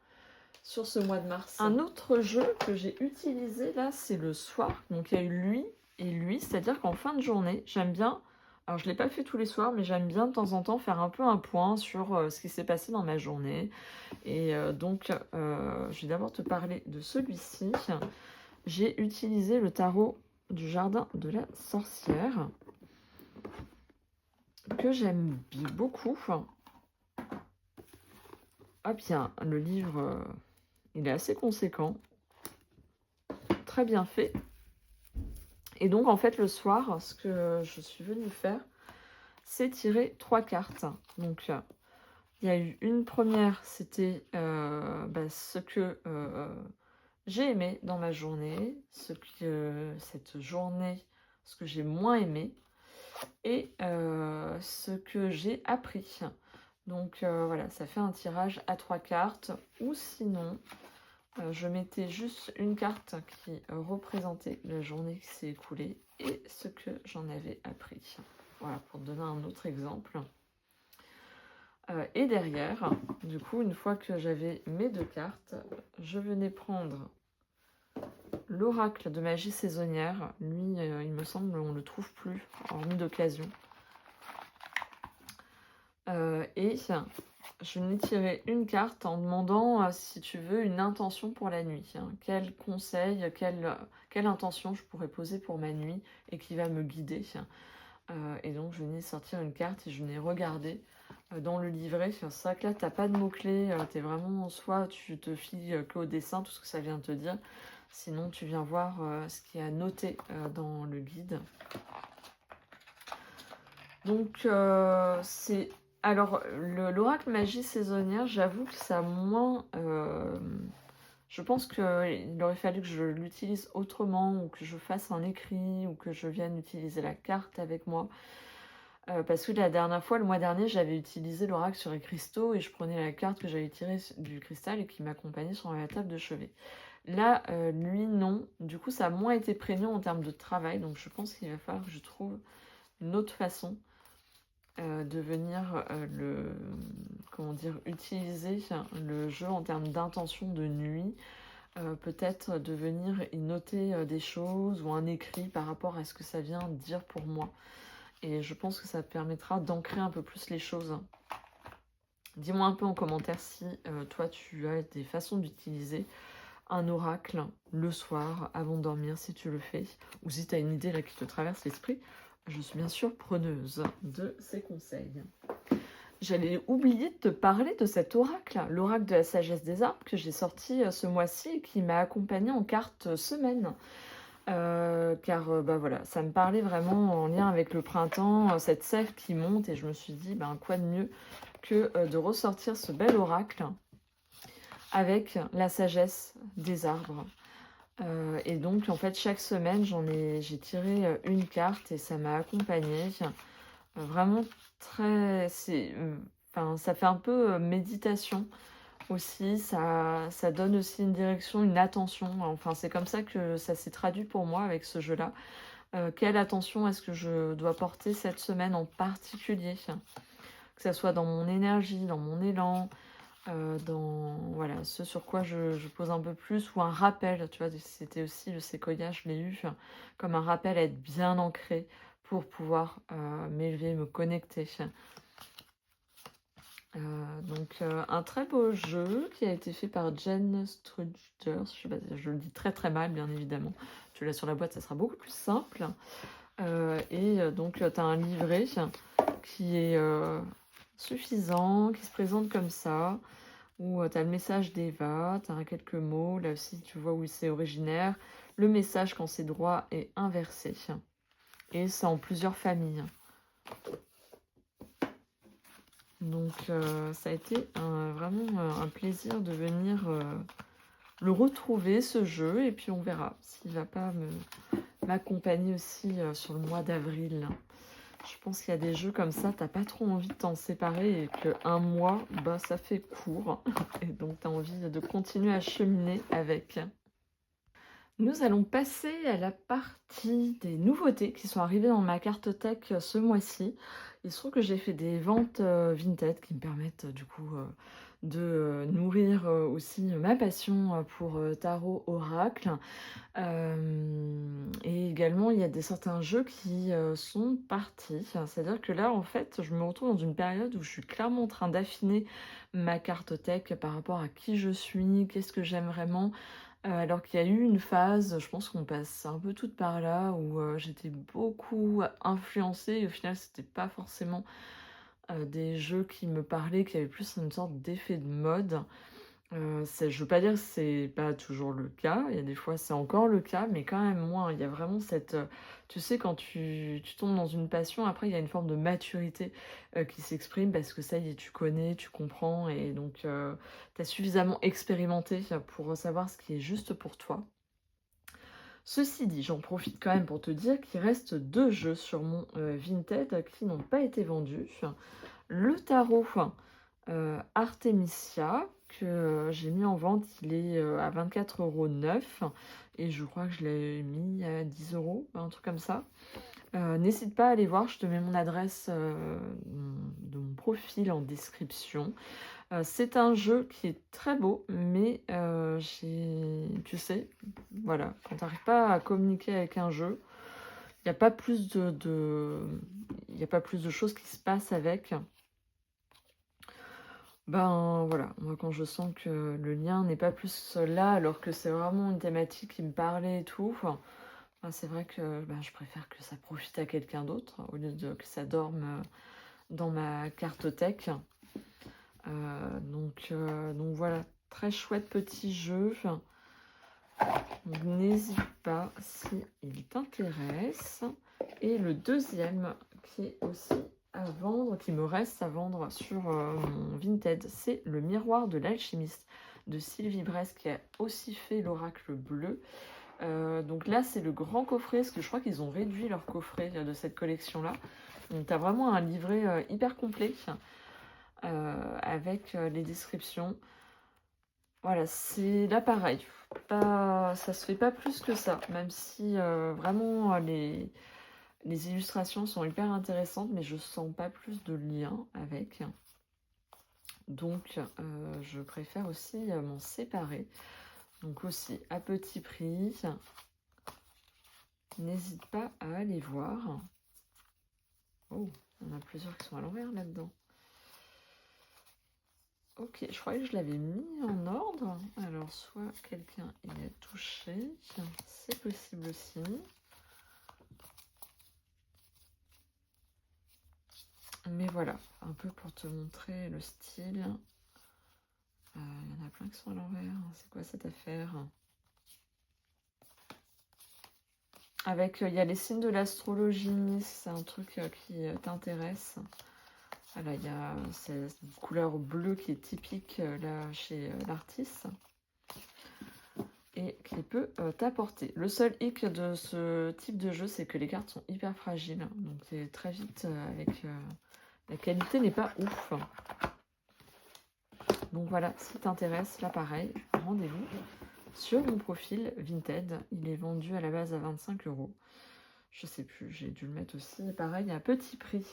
sur ce mois de mars. Un autre jeu que j'ai utilisé là, c'est le soir. Donc il y a eu lui et lui, c'est-à-dire qu'en fin de journée, j'aime bien, alors je ne l'ai pas fait tous les soirs, mais j'aime bien de temps en temps faire un peu un point sur ce qui s'est passé dans ma journée. Et donc, je vais d'abord te parler de celui-ci. J'ai utilisé le tarot du jardin de la sorcière, que j'aime beaucoup. Ah bien, le livre, il est assez conséquent, très bien fait. Et donc, en fait, le soir, ce que je suis venue faire, c'est tirer 3 cartes. Donc, il y a eu une première, c'était ce que j'ai aimé dans ma journée, ce que cette journée, ce que j'ai moins aimé, et ce que j'ai appris. Donc, voilà, ça fait un tirage à 3 cartes, ou sinon... je mettais juste une carte qui représentait la journée qui s'est écoulée et ce que j'en avais appris. Voilà, pour te donner un autre exemple. Et derrière, du coup, une fois que j'avais mes 2 cartes, je venais prendre l'oracle de magie saisonnière. Lui, il me semble, on ne le trouve plus, hormis d'occasion. Et je venais tirer une carte en demandant, si tu veux, une intention pour la nuit. Quel conseil, quelle intention je pourrais poser pour ma nuit et qui va me guider. Et donc, je venais sortir une carte et je venais regarder dans le livret. C'est vrai que là, tu n'as pas de mots-clés. Tu es vraiment, soit tu te fies qu'au dessin, tout ce que ça vient de te dire. Sinon, tu viens voir ce qui est noté dans le guide. Donc, c'est... Alors, l'oracle magie saisonnière, j'avoue que ça a moins... je pense qu'il aurait fallu que je l'utilise autrement, ou que je fasse un écrit, ou que je vienne utiliser la carte avec moi. Parce que la dernière fois, le mois dernier, j'avais utilisé l'oracle sur les cristaux, et je prenais la carte que j'avais tirée du cristal et qui m'accompagnait sur la table de chevet. Là, lui, non. Du coup, ça a moins été prégnant en termes de travail, donc je pense qu'il va falloir que je trouve une autre façon de venir utiliser le jeu en termes d'intention de nuit, peut-être de venir y noter des choses ou un écrit par rapport à ce que ça vient dire pour moi. Et je pense que ça permettra d'ancrer un peu plus les choses. Dis-moi un peu en commentaire si toi tu as des façons d'utiliser un oracle le soir avant de dormir, si tu le fais, ou si tu as une idée là qui te traverse l'esprit. Je suis bien sûr preneuse de ces conseils. J'allais oublier de te parler de cet oracle, l'oracle de la sagesse des arbres, que j'ai sorti ce mois-ci et qui m'a accompagnée en carte semaine. Car voilà, ça me parlait vraiment en lien avec le printemps, cette sève qui monte, et je me suis dit, quoi de mieux que de ressortir ce bel oracle avec la sagesse des arbres. Et donc, en fait, chaque semaine, j'ai tiré une carte et ça m'a accompagnée. Vraiment très... ça fait un peu méditation aussi. Ça donne aussi une direction, une attention. Enfin, c'est comme ça que ça s'est traduit pour moi avec ce jeu-là. Quelle attention est-ce que je dois porter cette semaine en particulier? Que ce soit dans mon énergie, dans mon élan, dans voilà, ce sur quoi je pose un peu plus, ou un rappel, tu vois, c'était aussi le séquoia, je l'ai eu comme un rappel à être bien ancré pour pouvoir m'élever, me connecter. Donc un très beau jeu qui a été fait par Jen Strudger, je sais pas, je le dis très très mal bien évidemment, tu l'as sur la boîte, ça sera beaucoup plus simple. Donc tu as un livret qui est suffisant, qui se présente comme ça, où tu as le message d'Eva, tu as quelques mots, là aussi tu vois où c'est originaire, le message quand c'est droit est inversé, et c'est en plusieurs familles. Donc ça a été vraiment un plaisir de venir le retrouver, ce jeu, et puis on verra s'il ne va pas m'accompagner aussi sur le mois d'avril. Je pense qu'il y a des jeux comme ça, t'as pas trop envie de t'en séparer, et qu'un mois, ça fait court. Et donc, tu as envie de continuer à cheminer avec. Nous allons passer à la partie des nouveautés qui sont arrivées dans ma cartothèque ce mois-ci. Il se trouve que j'ai fait des ventes Vinted qui me permettent du coup de nourrir aussi ma passion pour tarot oracle. Et également, il y a certains jeux qui sont partis. C'est-à-dire que là, en fait, je me retrouve dans une période où je suis clairement en train d'affiner ma cartothèque par rapport à qui je suis, qu'est-ce que j'aime vraiment. Alors qu'il y a eu une phase, je pense qu'on passe un peu toutes par là, où j'étais beaucoup influencée et au final c'était pas forcément des jeux qui me parlaient, qui avaient plus une sorte d'effet de mode. Je veux pas dire que c'est pas toujours le cas, il y a des fois c'est encore le cas, mais quand même moins. Il y a vraiment cette, tu sais quand tu tombes dans une passion, après il y a une forme de maturité, qui s'exprime parce que ça y est, tu connais, tu comprends et donc tu as suffisamment expérimenté pour savoir ce qui est juste pour toi. Ceci dit, j'en profite quand même pour te dire qu'il reste 2 jeux sur mon, Vinted qui n'ont pas été vendus. Le tarot Artemisia que j'ai mis en vente, il est à 24,9 € et je crois que je l'ai mis à 10 €, un truc comme ça. N'hésite pas à aller voir, je te mets mon adresse de mon profil en description. C'est un jeu qui est très beau, mais tu sais, voilà, quand tu n'arrives pas à communiquer avec un jeu, il n'y a pas plus il y a pas plus de choses qui se passent avec. Ben voilà, moi quand je sens que le lien n'est pas plus là, alors que c'est vraiment une thématique qui me parlait et tout, ben, c'est vrai que ben, je préfère que ça profite à quelqu'un d'autre au lieu de que ça dorme dans ma cartothèque. Donc voilà, très chouette petit jeu. Donc n'hésite pas si il t'intéresse. Et le deuxième qui est aussi à vendre, qui me reste à vendre sur mon Vinted, c'est le miroir de l'alchimiste de Sylvie Brest qui a aussi fait l'oracle bleu. Donc là c'est le grand coffret, parce que je crois qu'ils ont réduit leur coffret de cette collection-là. Donc tu as vraiment un livret hyper complet avec les descriptions. Voilà, c'est là pareil. Ça se fait pas plus que ça, même si vraiment les illustrations sont hyper intéressantes, mais je sens pas plus de lien avec. Donc je préfère aussi m'en séparer. Donc aussi à petit prix. N'hésite pas à aller voir. Oh, il y en a plusieurs qui sont à l'envers là-dedans. Ok, je croyais que je l'avais mis en ordre. Alors, soit quelqu'un y a touché, c'est possible aussi. Mais voilà, un peu pour te montrer le style. Il y en a plein qui sont à l'envers. C'est quoi cette affaire? Avec, il y a les signes de l'astrologie, c'est un truc qui t'intéresse. Voilà, il y a cette couleur bleue qui est typique là chez l'artiste et qui peut t'apporter. Le seul hic de ce type de jeu, c'est que les cartes sont hyper fragiles, donc c'est très vite avec la qualité n'est pas ouf. Donc voilà, si t'intéresse, là pareil, rendez-vous sur mon profil Vinted. Il est vendu à la base à 25 €. Je sais plus, j'ai dû le mettre aussi, pareil, à petit prix.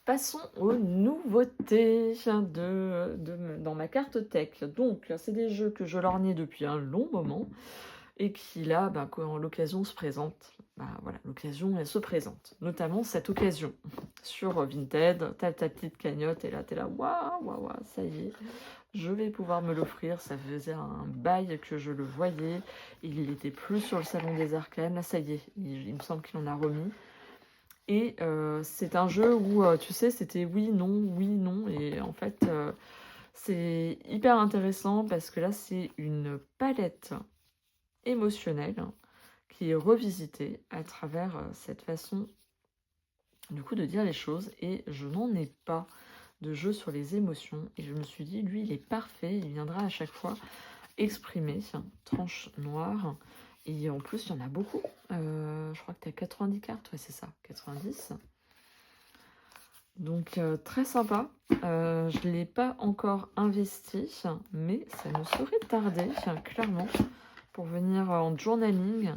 Passons aux nouveautés dans ma cartothèque. Donc, c'est des jeux que je lorgnais depuis un long moment et qui, là, bah, quand l'occasion se présente, bah, voilà, l'occasion, elle se présente. Notamment cette occasion sur Vinted. T'as ta petite cagnotte et là, t'es là, waouh, waouh, waouh, ça y est, je vais pouvoir me l'offrir. Ça faisait un bail que je le voyais. Il n'était plus sur le salon des arcanes. Là, ça y est, il me semble qu'il en a remis. Et c'est un jeu où, tu sais, c'était oui, non. Et en fait, c'est hyper intéressant parce que là, c'est une palette émotionnelle qui est revisitée à travers cette façon, du coup, de dire les choses. Et je n'en ai pas de jeu sur les émotions. Et je me suis dit, lui, il est parfait. Il viendra à chaque fois exprimer, tranche noire. Et en plus, il y en a beaucoup. Je crois que tu as 90 cartes. Ouais, c'est ça, 90. Donc, très sympa. Je ne l'ai pas encore investi, mais ça ne saurait tarder, clairement, pour venir en journaling,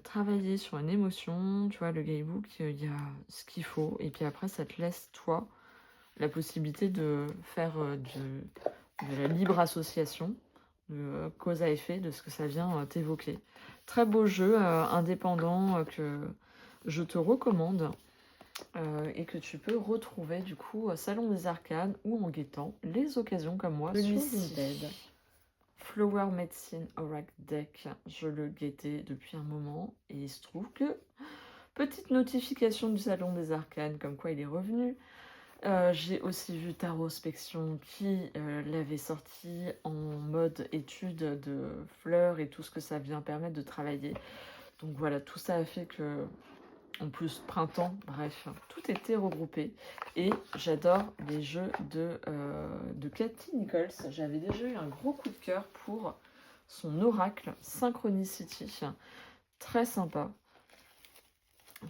travailler sur une émotion. Tu vois, le guidebook, il y a ce qu'il faut. Et puis après, ça te laisse, toi, la possibilité de faire de la libre association, de cause à effet, de ce que ça vient t'évoquer. Très beau jeu indépendant que je te recommande et que tu peux retrouver du coup au Salon des Arcanes ou en guettant les occasions comme moi sur Vinted. Flower Medicine Oracle Deck, je le guettais depuis un moment et il se trouve que petite notification du Salon des Arcanes comme quoi il est revenu. J'ai aussi vu Tarospection qui l'avait sorti en mode étude de fleurs et tout ce que ça vient permettre de travailler. Donc voilà, tout ça a fait que, en plus printemps, bref, tout était regroupé. Et j'adore les jeux de Katie Nichols. J'avais déjà eu un gros coup de cœur pour son oracle Synchronicity. Très sympa.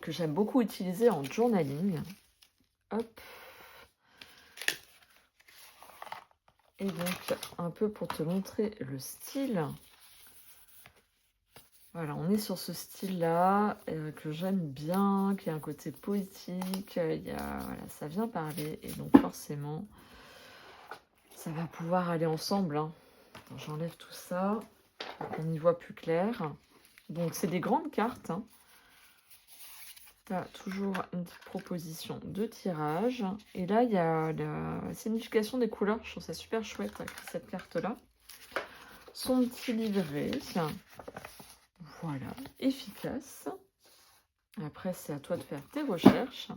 Que j'aime beaucoup utiliser en journaling. Hop. Et donc, un peu pour te montrer le style. Voilà, on est sur ce style-là que j'aime bien, qui a un côté poétique. Voilà, ça vient parler. Et donc, forcément, ça va pouvoir aller ensemble. Hein. J'enlève tout ça pour qu'on y voit plus clair. Donc, c'est des grandes cartes. Hein. Tu as toujours une petite proposition de tirage. Et là, il y a la signification des couleurs. Je trouve ça super chouette avec cette carte-là. Son petit livret. Voilà, efficace. Après, c'est à toi de faire tes recherches.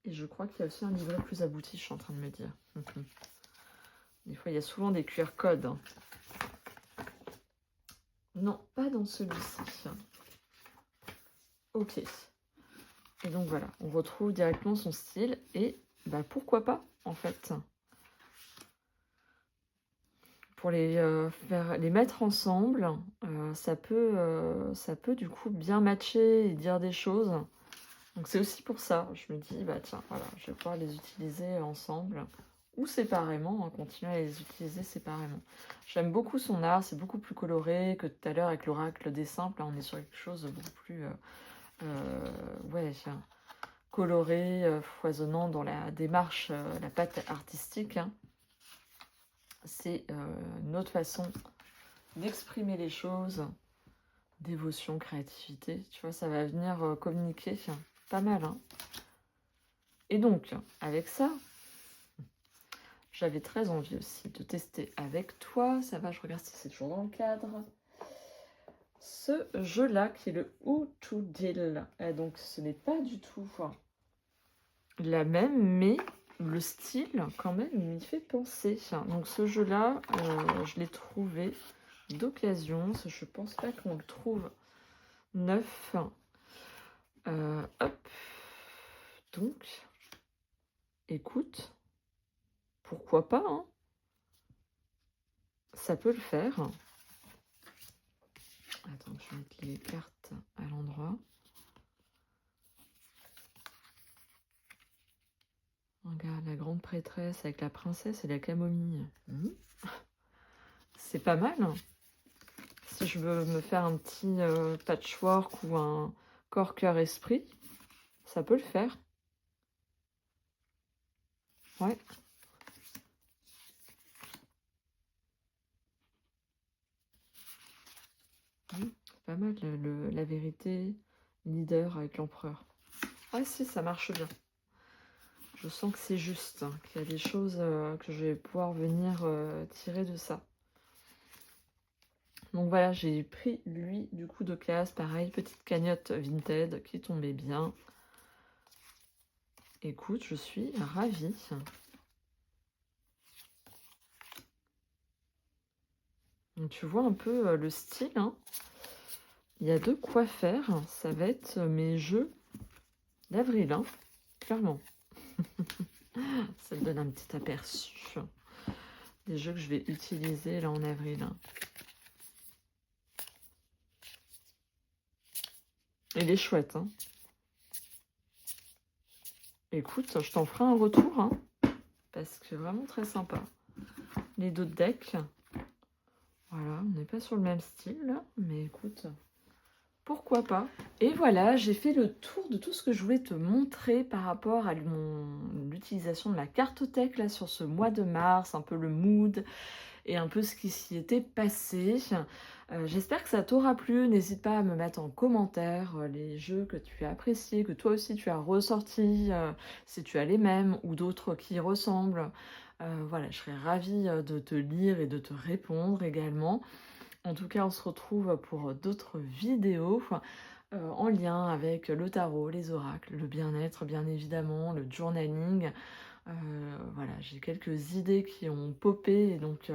Et je crois qu'il y a aussi un livret plus abouti, je suis en train de me dire. Des fois, il y a souvent des QR codes. Hein. Non, pas dans celui-ci. Ok. Et donc voilà, on retrouve directement son style. Et bah, pourquoi pas, en fait. Pour les mettre ensemble, ça peut du coup bien matcher et dire des choses. Donc c'est aussi pour ça, je me dis, bah tiens, voilà, je vais pouvoir les utiliser ensemble ou séparément, hein, continuer à les utiliser séparément. J'aime beaucoup son art, c'est beaucoup plus coloré que tout à l'heure avec l'oracle des simples. Là, on est sur quelque chose de beaucoup plus ouais, coloré, foisonnant dans la démarche, la patte artistique. Hein. C'est une autre façon d'exprimer les choses, dévotion, créativité. Tu vois, ça va venir communiquer. Pas mal, hein. Et donc, avec ça, j'avais très envie aussi de tester avec toi. Ça va, je regarde si c'est toujours dans le cadre. Ce jeu-là, qui est le Who to Deal. Et donc, ce n'est pas du tout la même, mais le style, quand même, m'y fait penser. Donc, ce jeu-là, je l'ai trouvé d'occasion. Je pense pas qu'on le trouve neuf. Hop. Donc, écoute, pourquoi pas, hein, ça peut le faire. Attends, je vais mettre les cartes à l'endroit. Regarde, la grande prêtresse avec la princesse et la camomille. C'est pas mal. Si je veux me faire un petit patchwork ou un corps, cœur, esprit, ça peut le faire. Ouais. Pas mal, la vérité, leader avec l'empereur. Ah si, ça marche bien. Je sens que c'est juste, hein, qu'il y a des choses que je vais pouvoir venir tirer de ça. Donc voilà, j'ai pris lui du coup de case, pareil, petite cagnotte Vinted qui tombait bien. Écoute, je suis ravie. Donc tu vois un peu le style, hein. Il y a de quoi faire, ça va être mes jeux d'avril, hein, clairement. Ça me donne un petit aperçu des jeux que je vais utiliser là en avril. Hein. Il est chouette, hein. Écoute, je t'en ferai un retour, hein, parce que vraiment très sympa. Les deux decks, Voilà, on n'est pas sur le même style là, mais écoute, pourquoi pas? Et voilà, j'ai fait le tour de tout ce que je voulais te montrer par rapport à l'utilisation de ma cartothèque là sur ce mois de mars, un peu le mood et un peu ce qui s'y était passé. J'espère que ça t'aura plu. N'hésite pas à me mettre en commentaire les jeux que tu as appréciés, que toi aussi tu as ressortis, si tu as les mêmes ou d'autres qui y ressemblent. Voilà, je serais ravie de te lire et de te répondre également. En tout cas, on se retrouve pour d'autres vidéos en lien avec le tarot, les oracles, le bien-être, bien évidemment, le journaling. Voilà, j'ai quelques idées qui ont popé et donc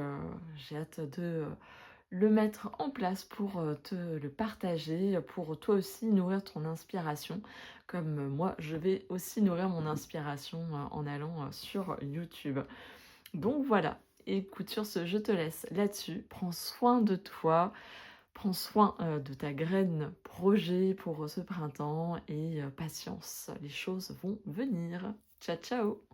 j'ai hâte de le mettre en place pour te le partager, pour toi aussi nourrir ton inspiration, comme moi, je vais aussi nourrir mon inspiration en allant sur YouTube. Donc voilà, écoute, sur ce, je te laisse là-dessus. Prends soin de toi, prends soin de ta graine projet pour ce printemps et patience, les choses vont venir. Ciao, ciao!